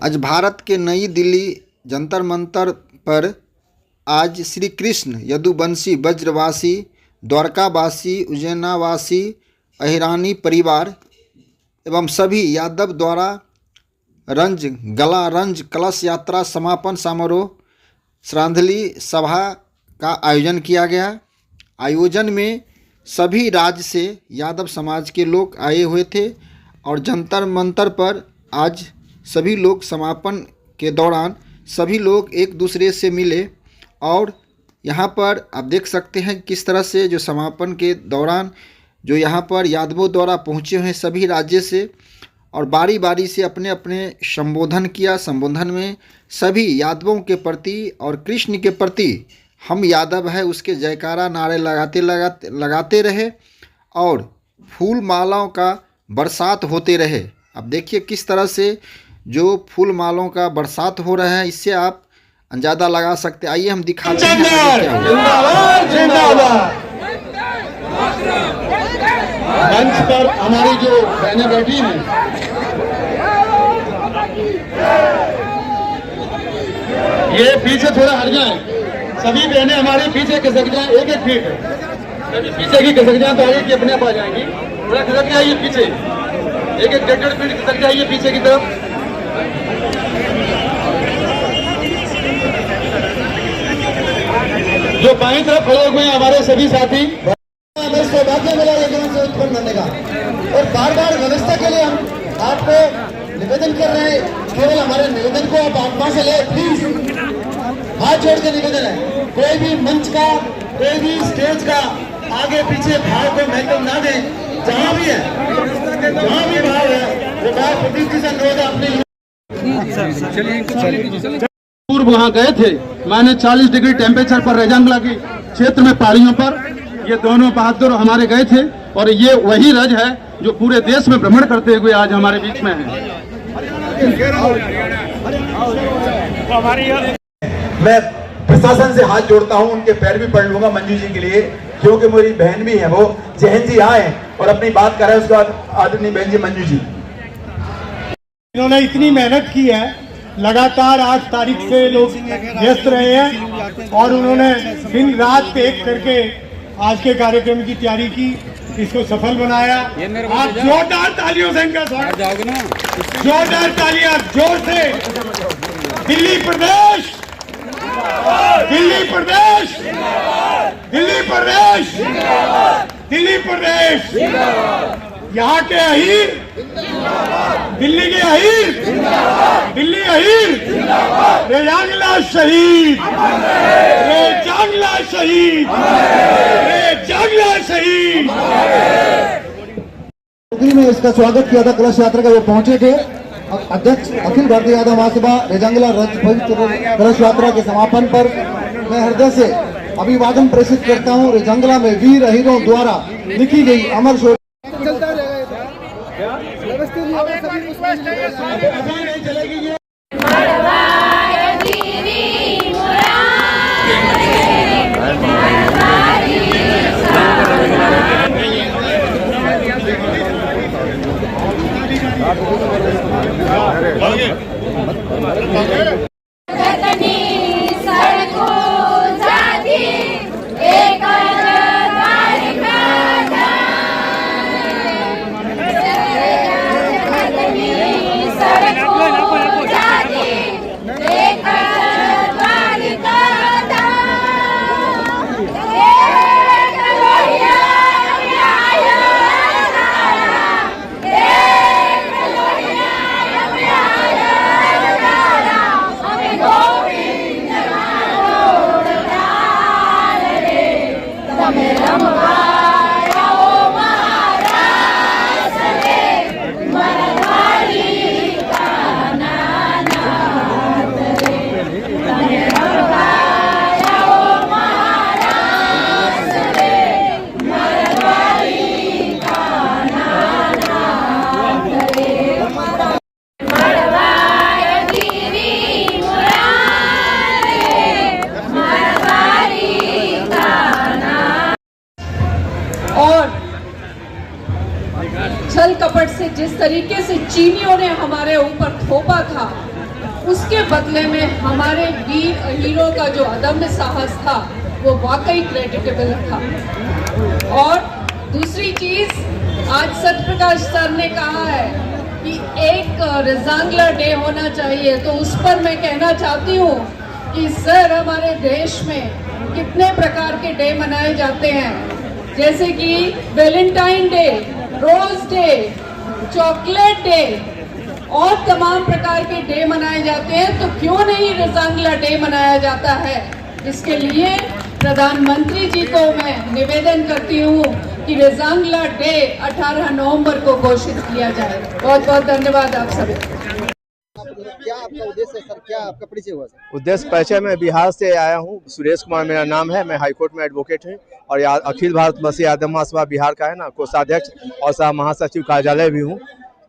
आज भारत के नई दिल्ली जंतर मंतर पर आज श्री कृष्ण यदुवंशी ब्रजवासी द्वारकावासी उज्जैनावासी अहिरानी परिवार एवं सभी यादव द्वारा रंज कलश यात्रा समापन समारोह श्रद्धांजलि सभा का आयोजन किया गया। आयोजन में सभी राज्य से यादव समाज के लोग आए हुए थे और जंतर मंतर पर आज सभी लोग समापन के दौरान सभी लोग एक दूसरे से मिले और यहाँ पर आप देख सकते हैं किस तरह से जो समापन के दौरान जो यहाँ पर यादवों द्वारा पहुँचे हुए सभी राज्य से और बारी बारी से अपने अपने संबोधन किया। संबोधन में सभी यादवों के प्रति और कृष्ण के प्रति हम यादव है उसके जयकारा नारे लगाते रहे और फूल मालाओं का बरसात होते रहे। अब देखिए किस तरह से जो फूल मालों का बरसात हो रहा है, इससे आप अंदाजा लगा सकते। आइए हम दिखाते हैं मंच पर हमारी जो बहनें बैठी हैं, ये पीछे थोड़ा हट जाएं। सभी बहनें हमारे पीछे खिसक जाएं, एक एक फीट सभी पीछे की खिसक जाएं तो आगे की अपने आप आ जाएंगी। थोड़ा खिसक जाइए पीछे, एक एक 1.5 फीट खिसक जाइए पीछे की तरफ। जो बाईं तरफ खड़े हुए हैं हमारे सभी साथी, सौभाग्य मिला रेगिस्तान से उत्पन्न होने का और बार बार व्यवस्था के लिए हम आपको निवेदन कर रहे हैं। केवल हमारे निवेदन को आप आत्मा से ले, प्लीज हाथ जोड़ के निवेदन है। कोई भी मंच का कोई भी स्टेज का आगे पीछे भाव को महत्व ना दें। जहाँ भी है जहाँ भी भाव है वो भाव प्रतीति से अनुरोध अपने पूर्व वहाँ गए थे। मैंने 40 डिग्री टेम्परेचर पर रेजांगला की क्षेत्र में पहाड़ियों पर ये दोनों बहादुर हमारे गए थे और ये वही रज है जो पूरे देश में भ्रमण करते हुए आज हमारे बीच में है। मैं प्रशासन से हाथ जोड़ता हूं, उनके पैर भी पड़ लूंगा मंजू जी के लिए, क्योंकि मेरी बहन भी है। वो जहन जी आए और अपनी बात कर रहे हैं, उसके बाद आदरणीय बहन जी मंजू जी। इन्होंने इतनी मेहनत की है, लगातार 8 तारीख से लोग व्यस्त रहे हैं और उन्होंने दिन रात एक करके आज के कार्यक्रम की तैयारी की, इसको सफल बनाया। आप जोरदार तालियों से इनका स्वागत, जोरदार तालियां जोर से। दिल्ली प्रदेश, दिल्ली प्रदेश, दिल्ली प्रदेश, दिल्ली प्रदेश, यहाँ के अहीर, दिल्ली के अहीर, दिल्ली अहीर, रेजांगला शहीद, रेजांगला शहीद, रेजांगला शहीद। में इसका स्वागत किया था कलश यात्रा का, वो पहुंचे थे। अध्यक्ष अखिल भारतीय यादव महासभा रेजांगला रथ कलश यात्रा के समापन पर मैं हृदय से अभिवादन प्रेषित करता हूं। रेजांगला में वीर अहीरों द्वारा लिखी गई अमर शोर छल कपट से जिस तरीके से चीनियों ने हमारे ऊपर थोपा था, उसके बदले में हमारे वीर हीरो का जो अदम्य साहस था वो वाकई क्रेडिटेबल था। और दूसरी चीज, आज सत्यप्रकाश सर ने कहा है कि एक रेजांगला डे होना चाहिए, तो उस पर मैं कहना चाहती हूँ कि सर हमारे देश में कितने प्रकार के डे मनाए जाते हैं, जैसे कि Valentine day, rose day, chocolate day और तमाम प्रकार के डे मनाए जाते हैं, तो क्यों नहीं रेजांगला डे मनाया जाता है। इसके लिए प्रधानमंत्री जी को मैं निवेदन करती हूँ कि रेजांगला डे 18 नवंबर को घोषित किया जाए। बहुत बहुत धन्यवाद आप सभी। क्या आपका उद्देश्य है सर, क्या आपका परिचय हुआ सर? उद्देश्य परिचय, मैं बिहार से आया हूँ, सुरेश कुमार मेरा नाम है, मैं हाईकोर्ट में एडवोकेट हूँ और अखिल भारत मसीह आदम महासभा बिहार का है ना कोषाध्यक्ष और सह महासचिव कार्यालय भी हूँ।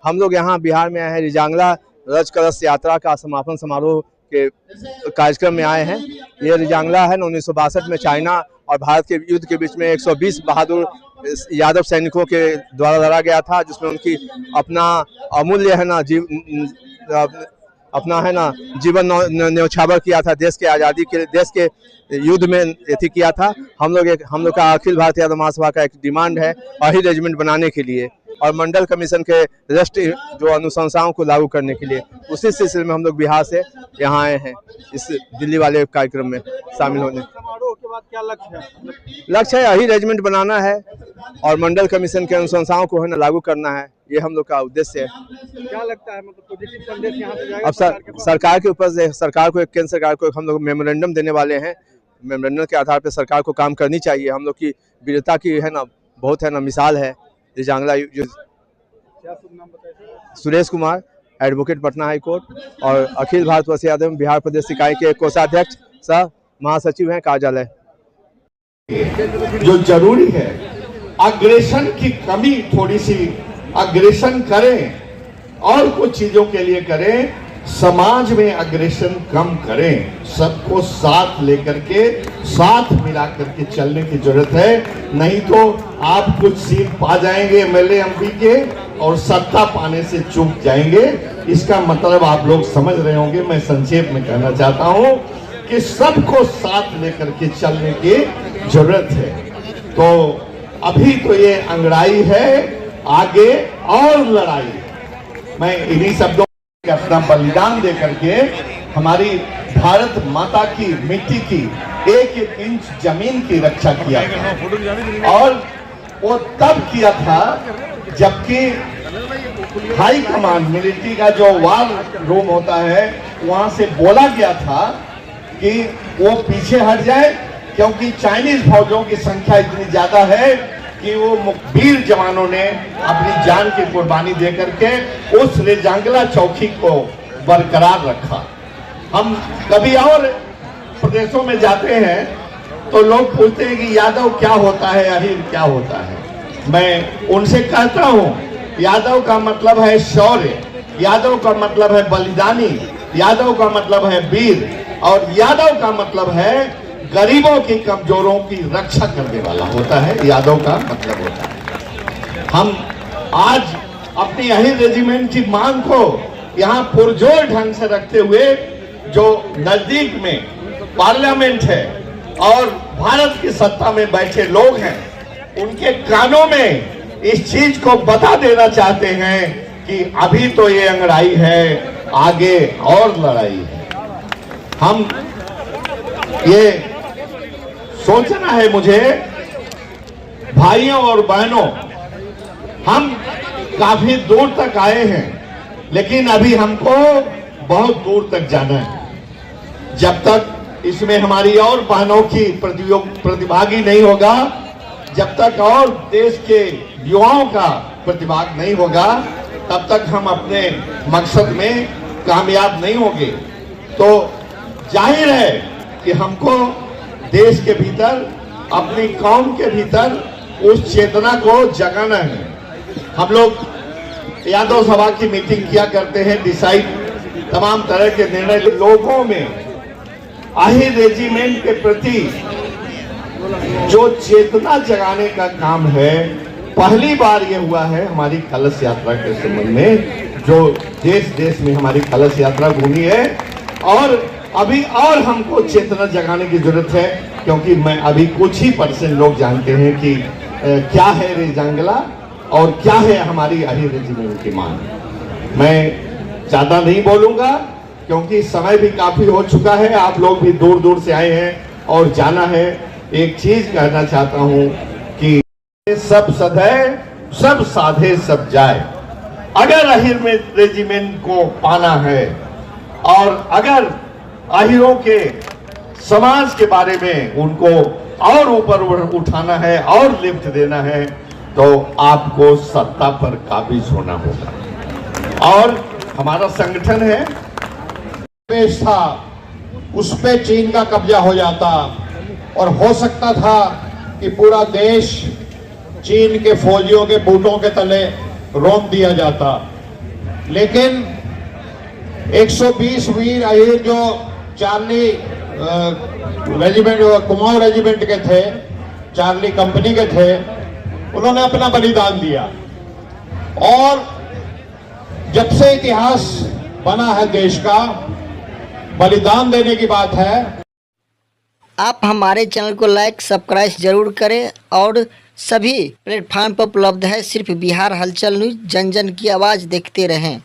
हम लोग यहाँ बिहार में आए हैं, रिजांगला रज कलश यात्रा का समापन समारोह के कार्यक्रम में आए हैं। ये रिजांगला है 1962 में चाइना और भारत के युद्ध के बीच में 120 बहादुर यादव सैनिकों के द्वारा लड़ा गया था, जिसमें उनकी अपना अमूल्य है ना जीवन न्यौछावर किया था, देश के आज़ादी के लिए, देश के युद्ध में एथी किया था। हम लोग का अखिल भारतीय यादव महासभा का एक डिमांड है अही रेजिमेंट बनाने के लिए और मंडल कमीशन के राष्ट्रीय जो अनुशंसाओं को लागू करने के लिए। उसी सिलसिले में हम लोग बिहार से यहाँ आए हैं इस दिल्ली वाले कार्यक्रम में शामिल होने। समारोह के बाद क्या लक्ष्य है? लक्ष्य है अही रेजिमेंट बनाना है और मंडल कमीशन के अनुशंसाओं को है ना लागू करना है, ये हम लोग का उद्देश्य है। क्या लगता है, मतलब पॉजिटिव संदेश यहाँ से जाएगा? अब सरकार के ऊपर से, सरकार को, केंद्र सरकार को हम लोग मेमोरेंडम देने वाले हैं। मेमोरेंडम के आधार पर सरकार को काम करनी चाहिए। हम लोग की वीरता की है ना बहुत है ना मिसाल है Rezang La. Suresh Kumar, advocate, Patna high court और अखिल भारत मसीह यादव बिहार प्रदेश इकाई के कोषाध्यक्ष सह महासचिव हैं कार्यालय। जो जरूरी है, अग्रेशन की कमी, थोड़ी सी अग्रेशन करें और कुछ चीजों के लिए करें, समाज में अग्रेशन कम करें, सबको साथ लेकर के, साथ मिला करके चलने की जरूरत है। नहीं तो आप कुछ सीट पा जाएंगे एमएलए एमपी के और सत्ता पाने से चूक जाएंगे। इसका मतलब आप लोग समझ रहे होंगे। मैं संक्षेप में कहना चाहता हूं कि सबको साथ लेकर के चलने की जरूरत है। तो अभी तो ये अंगड़ाई है, आगे और लड़ाई है। मैं इन्हीं शब्दों में अपना बलिदान दे करके हमारी भारत माता की मिट्टी की एक एक इंच जमीन की रक्षा किया था। और वो तब किया था जबकि हाई कमांड, मिलिट्री का जो वार रूम होता है, वहां से बोला गया था कि वो पीछे हट जाए, क्योंकि चाइनीज फौजों की संख्या इतनी ज्यादा है कि वो वीर जवानों ने अपनी जान की कुर्बानी दे करके उस रिजांगला चौकी को बरकरार रखा। हम कभी और प्रदेशों में जाते हैं तो लोग पूछते हैं कि यादव क्या होता है, अहीर क्या होता है। मैं उनसे कहता हूं, यादव का मतलब है शौर्य, यादव का मतलब है बलिदानी, यादव का मतलब है वीर, और यादव का मतलब है गरीबों की, कमजोरों की रक्षा करने वाला होता है, यादव का मतलब होता है। हम आज अपनी अहीर रेजिमेंट की मांग को यहाँ पुरजोर ढंग से रखते हुए, जो नजदीक में पार्लियामेंट है और भारत की सत्ता में बैठे लोग हैं, उनके कानों में इस चीज को बता देना चाहते हैं कि अभी तो ये अंगड़ाई है, आगे और लड़ाई है। हम ये सोचना है मुझे, भाइयों और बहनों, हम काफी दूर तक आए हैं, लेकिन अभी हमको बहुत दूर तक जाना है। जब तक इसमें हमारी और बहनों की प्रतिभागी नहीं होगा, जब तक और देश के युवाओं का प्रतिभाग नहीं होगा, तब तक हम अपने मकसद में कामयाब नहीं होंगे। तो जाहिर है कि हमको देश के भीतर, अपनी कौम के भीतर उस चेतना को जगाना है। हम लोग यादव सभा की मीटिंग किया करते हैं, डिसाइड तमाम तरह के निर्णय, लोगों में अहीर रेजिमेंट के प्रति जो चेतना जगाने का काम है, पहली बार ये हुआ है हमारी कलश यात्रा के संबंध में। जो देश देश में हमारी कलश यात्रा घूमी है। और अभी और हमको चेतना जगाने की जरूरत है, क्योंकि मैं अभी कुछ ही % लोग जानते हैं कि क्या है रेजांगला और क्या है हमारी अहिर रेजिमेंट की मांग। मैं ज्यादा नहीं बोलूंगा क्योंकि समय भी काफी हो चुका है, आप लोग भी दूर दूर से आए हैं और जाना है। एक चीज कहना चाहता हूं कि सब सधे सब साधे सब जाए। अगर अहिर में रेजिमेंट को पाना है और अगर अहिरों के समाज के बारे में उनको और ऊपर उठाना है और लिफ्ट देना है, तो आपको सत्ता पर काबिज होना होगा। और हमारा संगठन है, देश था उस पे चीन का कब्जा हो जाता और हो सकता था कि पूरा देश चीन के फौजियों के बूटों के तले रोक दिया जाता। लेकिन 120 वीर अहिर जो चार्ली रेजिमेंट कुमाऊं रेजिमेंट के थे, चार्ली कंपनी के थे, उन्होंने अपना बलिदान दिया। और जब से इतिहास बना है देश का, बलिदान देने की बात है। आप हमारे चैनल को लाइक सब्सक्राइब जरूर करें और सभी प्लेटफार्म पर उपलब्ध है। सिर्फ बिहार हलचल न्यूज़, जन जन की आवाज़ देखते रहें।